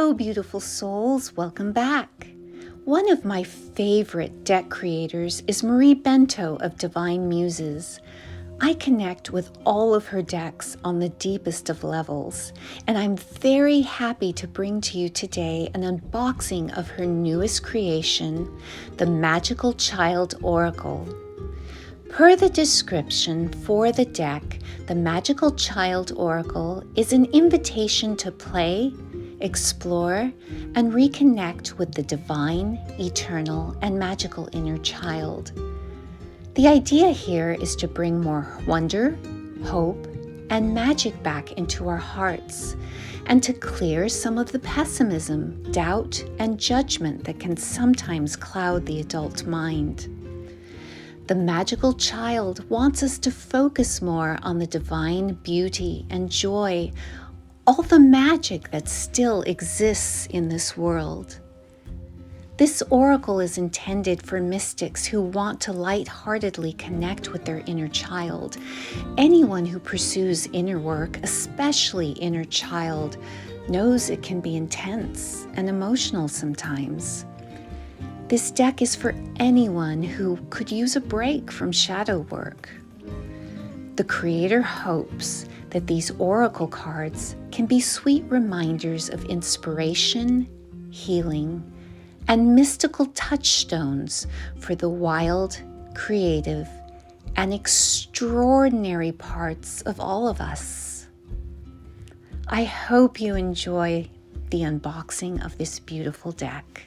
Hello, beautiful souls. Welcome back. One of my favorite deck creators is Maree Bento of Divine Muses. I connect with all of her decks on the deepest of levels, and I'm very happy to bring to you today an unboxing of her newest creation, the Magical Child Oracle. Per the description for the deck, the Magical Child Oracle is an invitation to play, explore, and reconnect with the divine, eternal, and magical inner child. The idea here is to bring more wonder, hope, and magic back into our hearts, and to clear some of the pessimism, doubt, and judgment that can sometimes cloud the adult mind. The magical child wants us to focus more on the divine beauty and joy, all the magic that still exists in this world. This oracle is intended for mystics who want to lightheartedly connect with their inner child. Anyone who pursues inner work, especially inner child, knows it can be intense and emotional sometimes. This deck is for anyone who could use a break from shadow work. The creator hopes that these oracle cards can be sweet reminders of inspiration, healing, and mystical touchstones for the wild, creative, and extraordinary parts of all of us. I hope you enjoy the unboxing of this beautiful deck.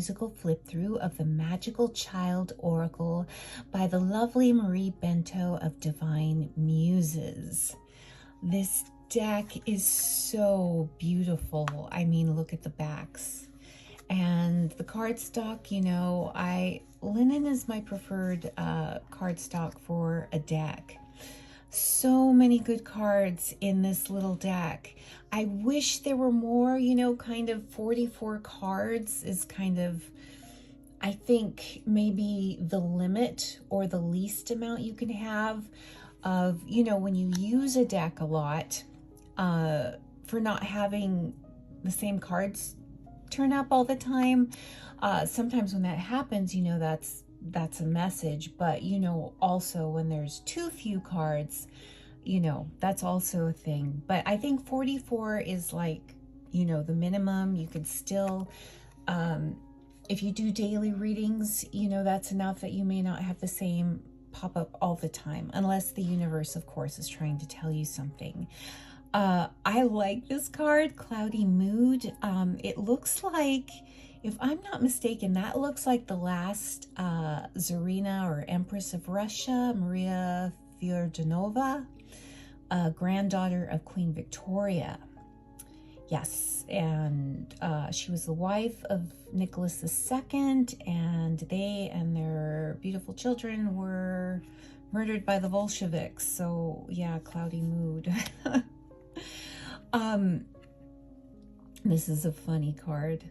musical flip through of the Magical Child Oracle by the lovely Maree Bento of Divine Muses. This deck is so beautiful. I mean, look at the backs. And the cardstock, linen is my preferred cardstock for a deck. So many good cards in this little deck. I wish there were more, kind of 44 cards is kind of, I think, maybe the limit or the least amount you can have of, when you use a deck a lot, for not having the same cards turn up all the time. Sometimes when that happens, that's a message, but also when there's too few cards, that's also a thing. But I think 44 is like, the minimum. You could still, if you do daily readings, that's enough that you may not have the same pop up all the time, unless the universe, of course, is trying to tell you something. I like this card, Cloudy Mood. It looks like, if I'm not mistaken, that looks like the last Tsarina or Empress of Russia, Maria Feodorovna, granddaughter of Queen Victoria. Yes, and she was the wife of Nicholas II, and they and their beautiful children were murdered by the Bolsheviks. So yeah, Cloudy Mood. This is a funny card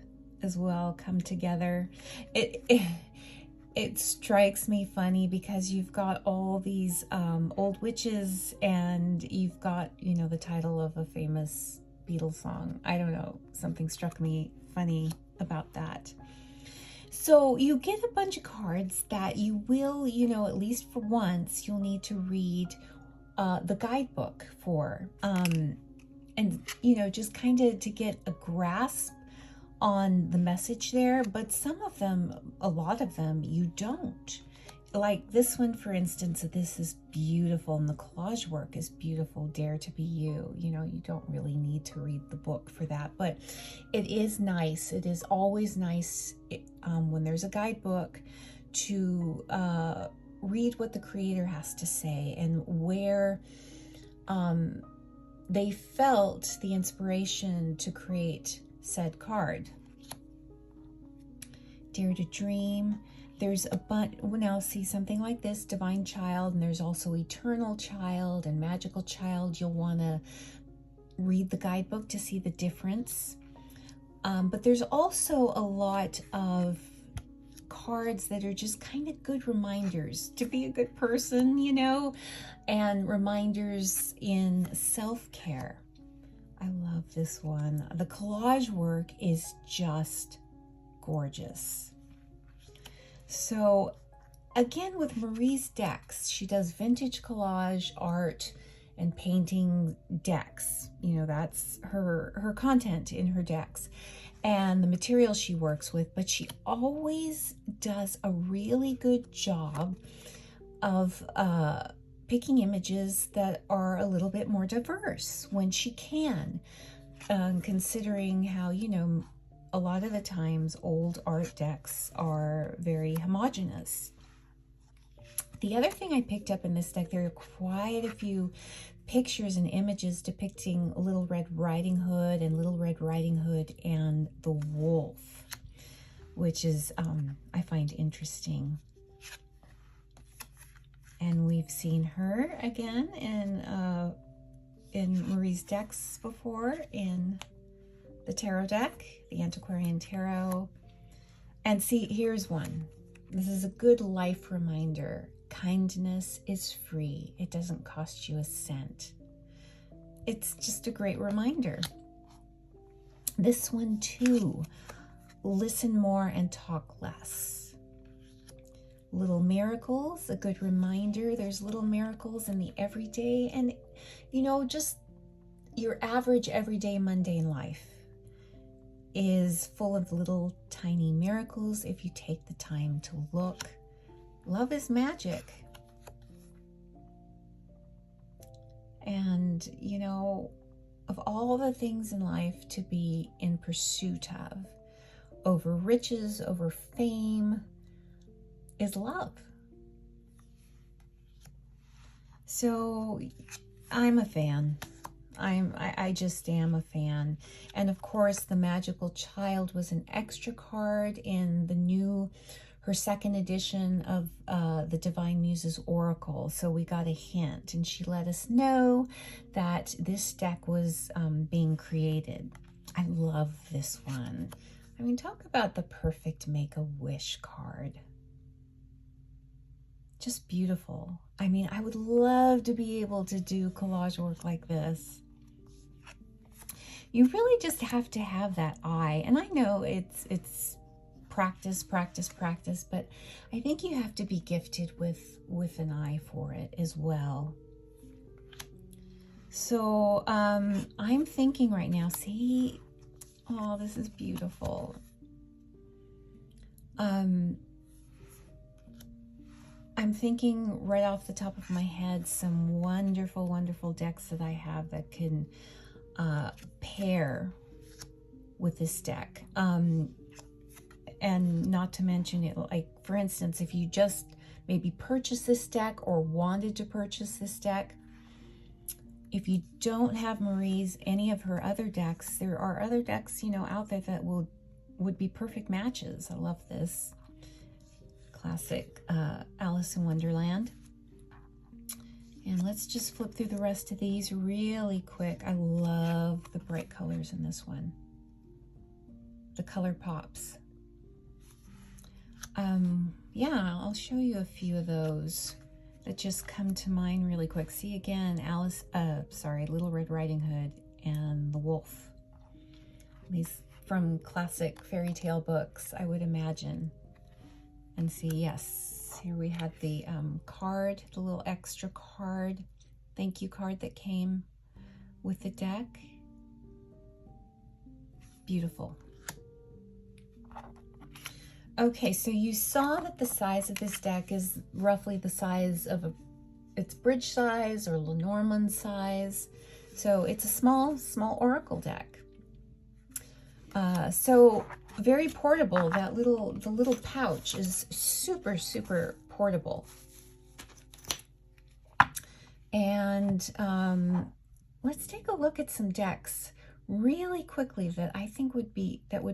as well, Come Together. It strikes me funny because you've got all these old witches, and you've got, the title of a famous Beatles song. I don't know, something struck me funny about that. So you get a bunch of cards that you will, at least for once, you'll need to read the guidebook for. And, just kind of to get a grasp on the message there. But some of them, a lot of them, you don't. Like this one, for instance, this is beautiful, and the collage work is beautiful. Dare to be you. You don't really need to read the book for that, but it is nice. It is always nice when there's a guidebook to read what the creator has to say and where they felt the inspiration to create said card. Dare to Dream. There's a bunch. Now see something like this, Divine Child, and there's also Eternal Child and Magical Child. You'll want to read the guidebook to see the difference. But there's also a lot of cards that are just kind of good reminders to be a good person, and reminders in self-care. I love this one. The collage work is just gorgeous. So again, with Maree's decks, she does vintage collage art and painting decks. That's her content in her decks and the material she works with, but she always does a really good job of picking images that are a little bit more diverse when she can, considering how, a lot of the times old art decks are very homogeneous. The other thing I picked up in this deck, there are quite a few pictures and images depicting Little Red Riding Hood and Little Red Riding Hood and the wolf, which is, I find interesting. And we've seen her again in Maree's decks before, in the tarot deck, the Antiquarian Tarot. And see, here's one. This is a good life reminder. Kindness is free. It doesn't cost you a cent. It's just a great reminder. This one too. Listen more and talk less. Little miracles, a good reminder. There's little miracles in the everyday, and just your average everyday mundane life is full of little tiny miracles if you take the time to look. Love is magic. And, of all the things in life to be in pursuit of, over riches, over fame, is love. So I'm a fan. I just am a fan. And of course, the Magical Child was an extra card in her second edition of the Divine Muses Oracle. So we got a hint, and she let us know that this deck was being created. I love this one. I mean, talk about the perfect Make-A-Wish card. Just beautiful. I mean, I would love to be able to do collage work like this. You really just have to have that eye. And I know it's practice, but I think you have to be gifted with an eye for it as well. So I'm thinking right now, see, oh, this is beautiful. I'm thinking right off the top of my head some wonderful, wonderful decks that I have that can pair with this deck. And not to mention it, like, for instance, if you just maybe purchase this deck or wanted to purchase this deck, if you don't have Maree's, any of her other decks, there are other decks, you know, out there that would be perfect matches. I love this classic Alice in Wonderland. And let's just flip through the rest of these really quick. I love the bright colors in this one. The color pops. Yeah, I'll show you a few of those that just come to mind really quick. See, again, Little Red Riding Hood and the Wolf. These from classic fairy tale books, I would imagine. And see, yes, here we had the card, the little extra card, thank you card that came with the deck. Beautiful. Okay, so you saw that the size of this deck is roughly the size of it's bridge size or Lenormand size. So it's a small oracle deck. So very portable. The little pouch is super, super portable. And let's take a look at some decks really quickly that I think would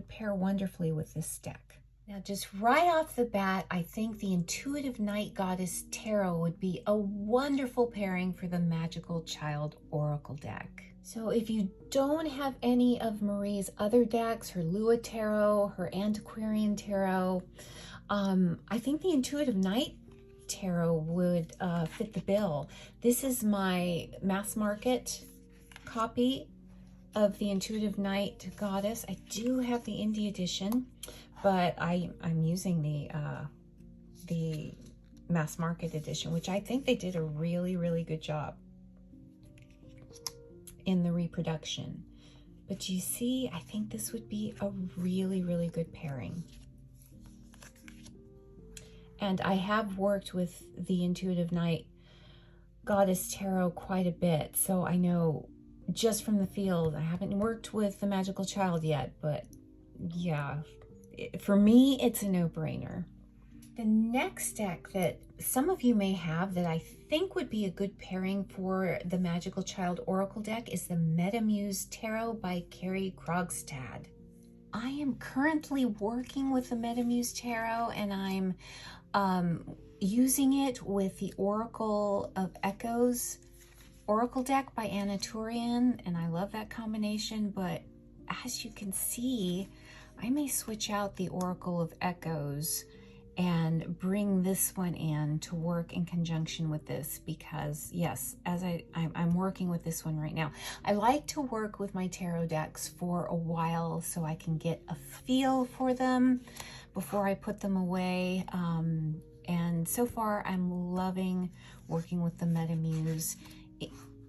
pair wonderfully with this deck. Now, just right off the bat, I think the Intuitive Night Goddess Tarot would be a wonderful pairing for the Magical Child Oracle deck. So if you don't have any of Maree's other decks, her Lua Tarot, her Antiquarian Tarot, I think the Intuitive Night Tarot would fit the bill. This is my mass market copy of the Intuitive Night Goddess. I do have the indie edition, but I'm using the mass market edition, which I think they did a really, really good job in the reproduction. But you see, I think this would be a really, really good pairing. And I have worked with the Intuitive Night Goddess Tarot quite a bit, so I know just from the field. I haven't worked with the Magical Child yet, but yeah, for me, it's a no-brainer. The next deck that some of you may have that I think would be a good pairing for the Magical Child Oracle deck is the Metamuse Tarot by Carrie Krogstad. I am currently working with the Metamuse Tarot, and I'm using it with the Oracle of Echoes Oracle deck by Anna Turian, and I love that combination, but as you can see, I may switch out the Oracle of Echoes and bring this one in to work in conjunction with this, because yes, as I'm working with this one right now. I like to work with my tarot decks for a while so I can get a feel for them before I put them away. And so far I'm loving working with the Metamuse.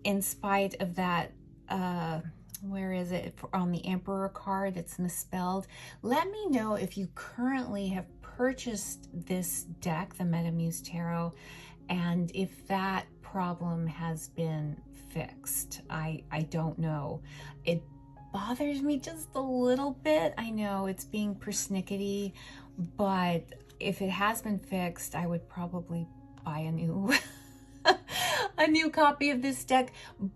In spite of that, where is it? On the Emperor card, it's misspelled. Let me know if you currently have purchased this deck, the Metamuse Tarot, and if that problem has been fixed. I don't know. bothers me just a little bit. I know it's being persnickety, but if it has been fixed, I would probably buy a new a new copy of this deck.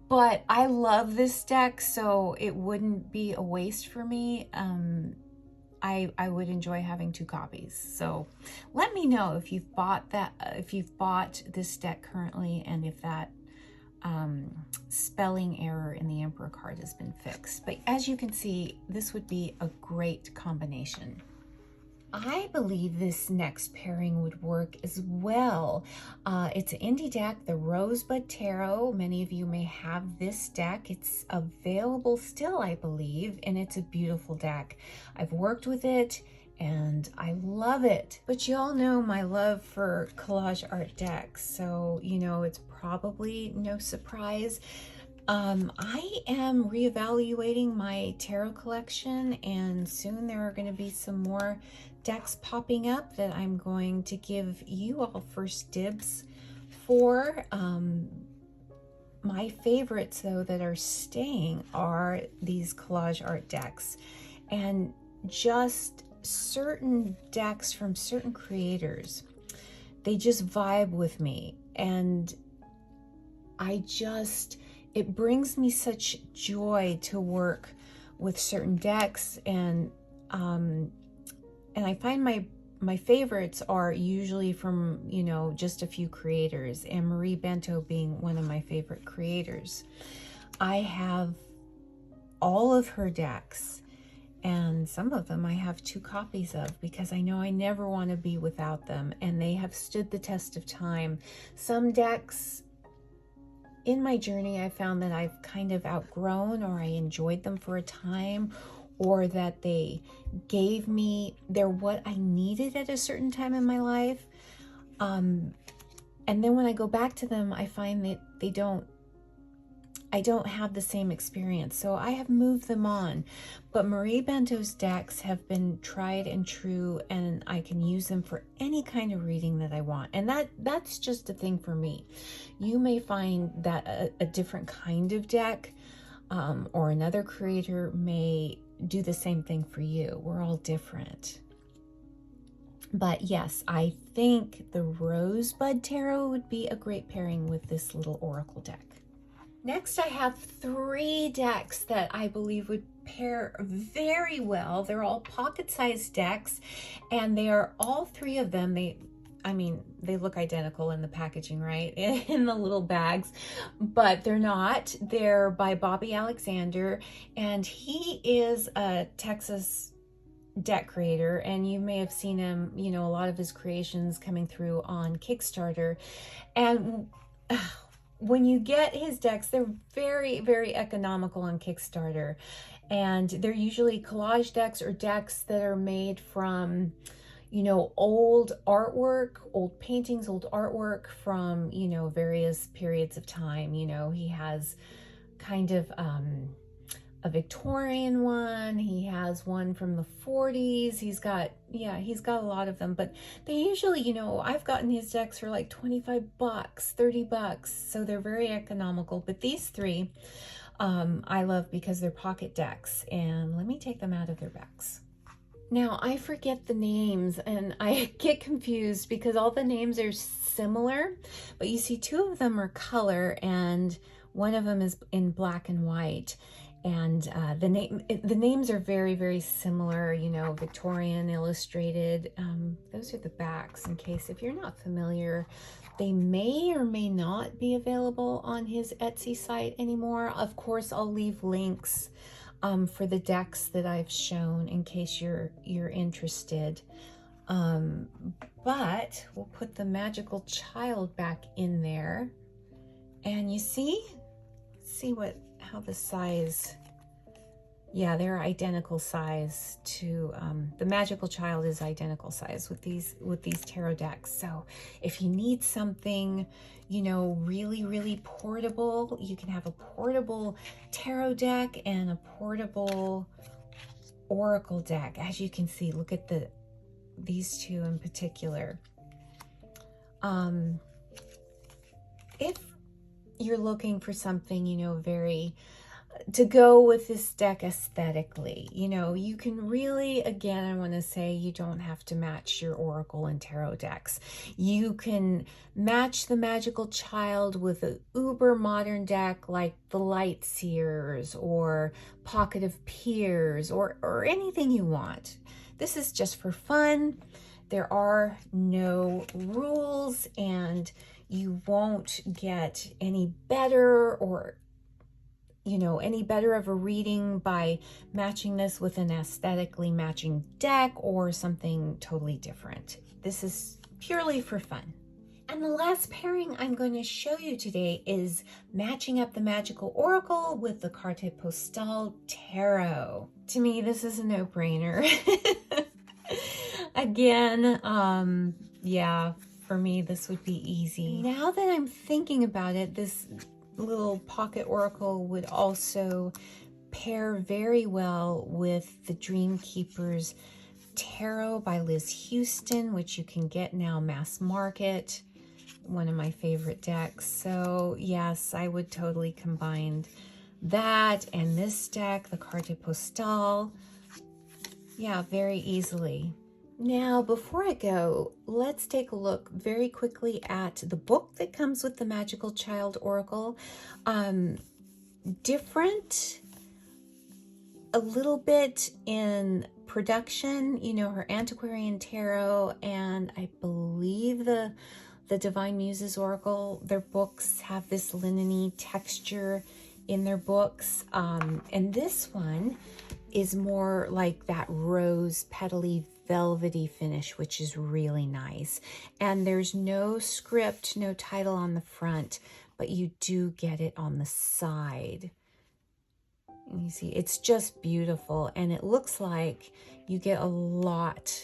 But I love this deck, so it wouldn't be a waste for me. I would enjoy having 2 copies. So let me know if you've bought this deck currently, and if that spelling error in the Emperor card has been fixed. But as you can see, this would be a great combination. I believe this next pairing would work as well. It's an indie deck, the Rosebud Tarot. Many of you may have this deck. It's available still, I believe, and it's a beautiful deck. I've worked with it and I love it. But you all know my love for collage art decks, so you know it's probably no surprise. I am reevaluating my tarot collection, and soon there are going to be some more decks popping up that I'm going to give you all first dibs for. My favorites, though, that are staying are these collage art decks, and just certain decks from certain creators. They just vibe with me, and it brings me such joy to work with certain decks, and I find my favorites are usually from, you know, just a few creators, and Maree Bento being one of my favorite creators. I have all of her decks, and some of them I have 2 copies of because I know I never want to be without them, and they have stood the test of time. Some decks in my journey, I found that I've kind of outgrown, or I enjoyed them for a time, or that they're what I needed at a certain time in my life. And then when I go back to them, I find that I don't have the same experience. So I have moved them on. But Maree Bento's decks have been tried and true, and I can use them for any kind of reading that I want. And that's just a thing for me. You may find that a different kind of deck or another creator may do the same thing for you. We're all different. But yes, I think the Rosebud Tarot would be a great pairing with this little oracle deck. Next, I have 3 decks that I believe would pair very well. They're all pocket-sized decks, and they are all 3 of them. They look identical in the packaging, right? In the little bags, but they're not. They're by Bobby Alexander, and he is a Texas deck creator, and you may have seen him, you know, a lot of his creations coming through on Kickstarter. And when you get his decks, they're very, very economical on Kickstarter, and they're usually collage decks or decks that are made from, you know, old artwork, old paintings, old artwork from, you know, various periods of time. You know, he has kind of a Victorian one. He has one from the 40s. He's got a lot of them, but they usually, you know, I've gotten his decks for like 25 bucks, 30 bucks. So they're very economical. But these 3, I love because they're pocket decks, and let me take them out of their backs. Now, I forget the names, and I get confused because all the names are similar, but you see 2 of them are color, and one of them is in black and white. And the names are very, very similar, you know, Victorian, illustrated. Those are the backs, in case if you're not familiar. They may or may not be available on his Etsy site anymore. Of course, I'll leave links for the decks that I've shown in case you're interested. But we'll put the Magical Child back in there, and you see how the size, yeah, they're identical size to the Magical Child is identical size with these tarot decks. So if you need something, you know, really, really portable, you can have a portable tarot deck and a portable oracle deck. As you can see, look at these 2 in particular. If you're looking for something, you know, very to go with this deck aesthetically. You know, you can really, again, I want to say, you don't have to match your Oracle and Tarot decks. You can match the Magical Child with an uber modern deck like the Light Seers or Pocket of Peers or anything you want. This is just for fun. There are no rules, and you won't get any better or any better of a reading by matching this with an aesthetically matching deck or something totally different. This is purely for fun. And the last pairing I'm going to show you today is matching up the Magical Oracle with the Carte Postale Tarot. To me, this is a no-brainer. Again, yeah, for me, this would be easy. Now that I'm thinking about it, this little pocket oracle would also pair very well with the Dream Keeper's Tarot by Liz Houston, which you can get now mass market, one of my favorite decks. So yes, I would totally combine that and this deck, the Carte Postale, yeah, very easily. Now, before I go, let's take a look very quickly at the book that comes with the Magical Child Oracle. Different a little bit in production, her Antiquarian Tarot, and I believe the Divine Muses Oracle, their books have this linen-y texture in their books. And this one is more like that rose petally velvety finish, which is really nice. And there's no script, no title on the front, but you do get it on the side. And you see, it's just beautiful. And it looks like you get a lot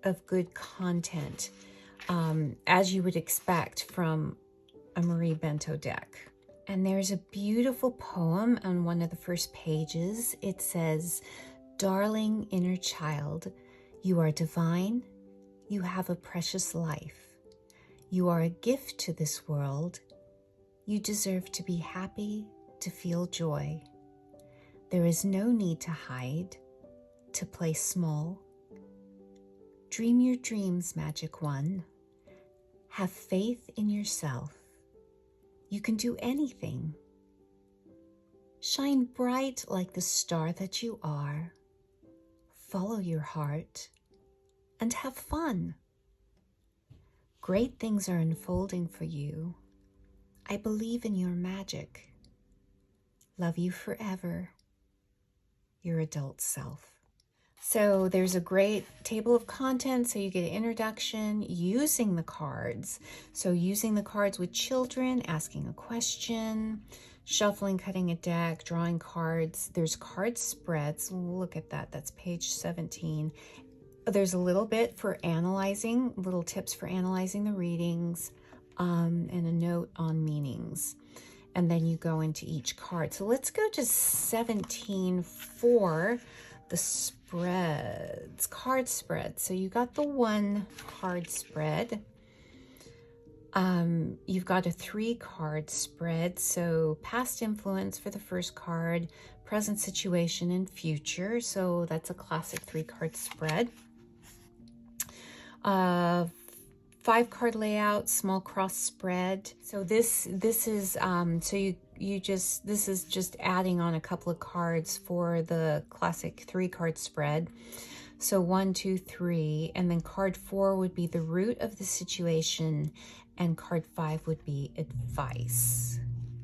of good content, as you would expect from a Maree Bento deck. And there's a beautiful poem on one of the first pages. It says, "Darling inner child, you are divine. You have a precious life. You are a gift to this world. You deserve to be happy, to feel joy. There is no need to hide, to play small. Dream your dreams, magic one. Have faith in yourself. You can do anything. Shine bright like the star that you are. Follow your heart and have fun. Great things are unfolding for you. I believe in your magic. Love you forever. Your adult self." So there's a great table of contents. So you get an introduction using the cards. So using the cards with children, asking a question, shuffling, cutting a deck, drawing cards. There's card spreads. Look at that. That's page 17. There's a little bit for analyzing, little tips for analyzing the readings, and a note on meanings. And then you go into each card. So let's go to 17 for the spreads, card spread. So you got the one card spread. You've got a 3-card spread. So past influence for the first card, present situation, and future. So that's a classic 3-card spread. 5-card layout, small cross spread. So this is so this is just adding on a couple of cards for the classic 3-card spread. So 1, 2, 3, and then card 4 would be the root of the situation, and card 5 would be advice.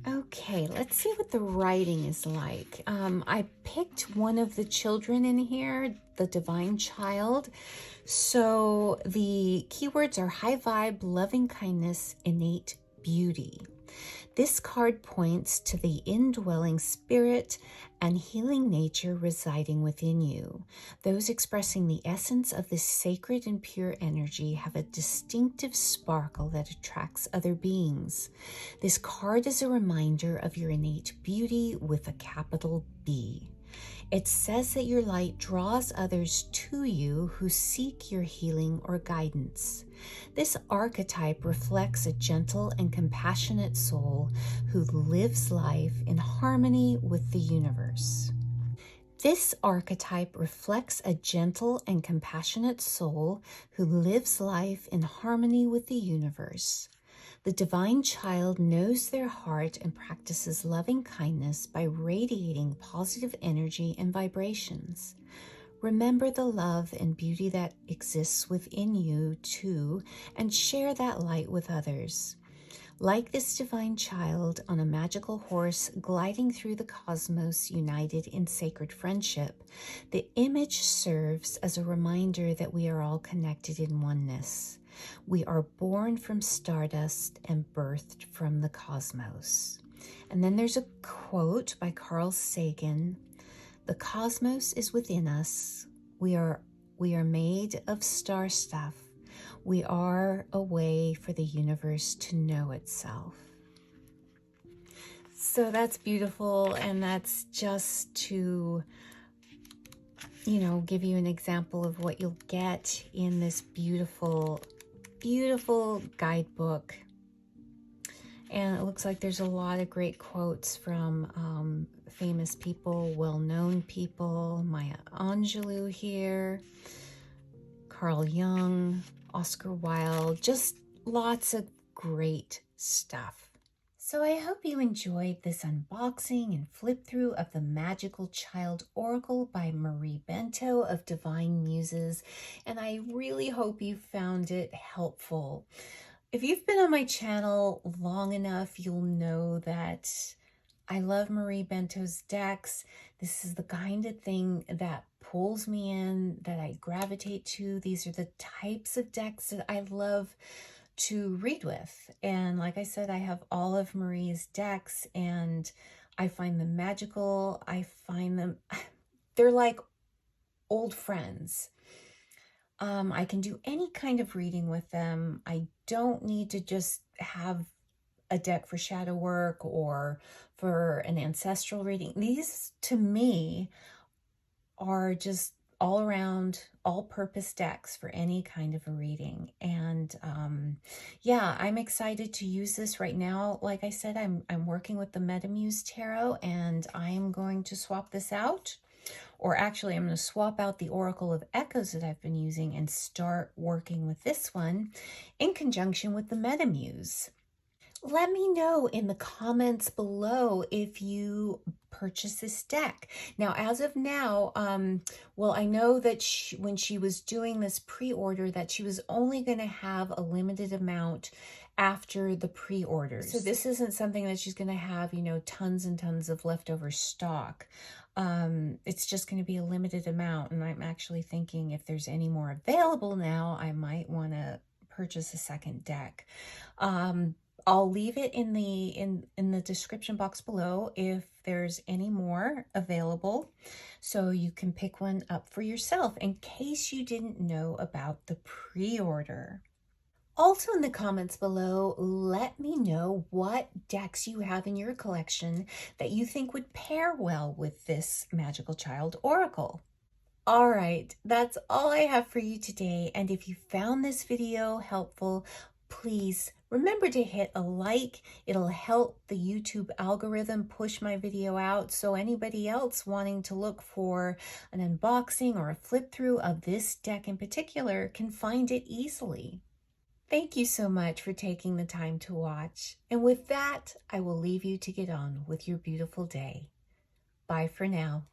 Okay, let's see what the writing is like. I picked one of the children in here, the Divine Child. So the keywords are high vibe, loving kindness, innate beauty. This card points to the indwelling spirit and healing nature residing within you. Those expressing the essence of this sacred and pure energy have a distinctive sparkle that attracts other beings. This card is a reminder of your innate beauty with a capital B. It says that your light draws others to you who seek your healing or guidance. This archetype reflects a gentle and compassionate soul who lives life in harmony with the universe. This archetype reflects a gentle and compassionate soul who lives life in harmony with the universe. The divine child knows their heart and practices loving kindness by radiating positive energy and vibrations. Remember the love and beauty that exists within you too, and share that light with others. Like this divine child on a magical horse gliding through the cosmos united in sacred friendship, the image serves as a reminder that we are all connected in oneness. We are born from stardust and birthed from the cosmos. And then there's a quote by Carl Sagan. The cosmos is within us. We are made of star stuff. We are a way for the universe to know itself. So that's beautiful, and that's just to, give you an example of what you'll get in this beautiful, beautiful guidebook. And it looks like there's a lot of great quotes from famous people, well-known people, Maya Angelou here, Carl Jung, Oscar Wilde, just lots of great stuff. So I hope you enjoyed this unboxing and flip through of the Magical Child Oracle by Maree Bento of Divine Muses, and I really hope you found it helpful. If you've been on my channel long enough, you'll know that I love Maree Bento's decks. This is the kind of thing that pulls me in, that I gravitate to. These are the types of decks that I love to read with. And like I said, I have all of Maree's decks and I find them magical. I find them, they're like old friends. I can do any kind of reading with them. I don't need to just have a deck for shadow work or for an ancestral reading. These, to me, are just all around, all-purpose decks for any kind of a reading. And yeah, I'm excited to use this right now. Like I said, I'm working with the Metamuse Tarot, and I'm going to swap this out. Or actually, I'm going to swap out the Oracle of Echoes that I've been using and start working with this one in conjunction with the Metamuse. Let me know in the comments below if you purchase this deck. Now, as of now, well, I know that when she was doing this pre-order, that she was only going to have a limited amount after the pre-orders. So this isn't something that she's going to have, tons and tons of leftover stock. It's just going to be a limited amount. And I'm actually thinking if there's any more available now, I might want to purchase a second deck. I'll leave it in the description box below if there's any more available, so you can pick one up for yourself in case you didn't know about the pre-order. Also in the comments below, let me know what decks you have in your collection that you think would pair well with this Magical Child Oracle. All right, that's all I have for you today. And if you found this video helpful, please remember to hit a like. It'll help the YouTube algorithm push my video out so anybody else wanting to look for an unboxing or a flip through of this deck in particular can find it easily. Thank you so much for taking the time to watch. And with that, I will leave you to get on with your beautiful day. Bye for now.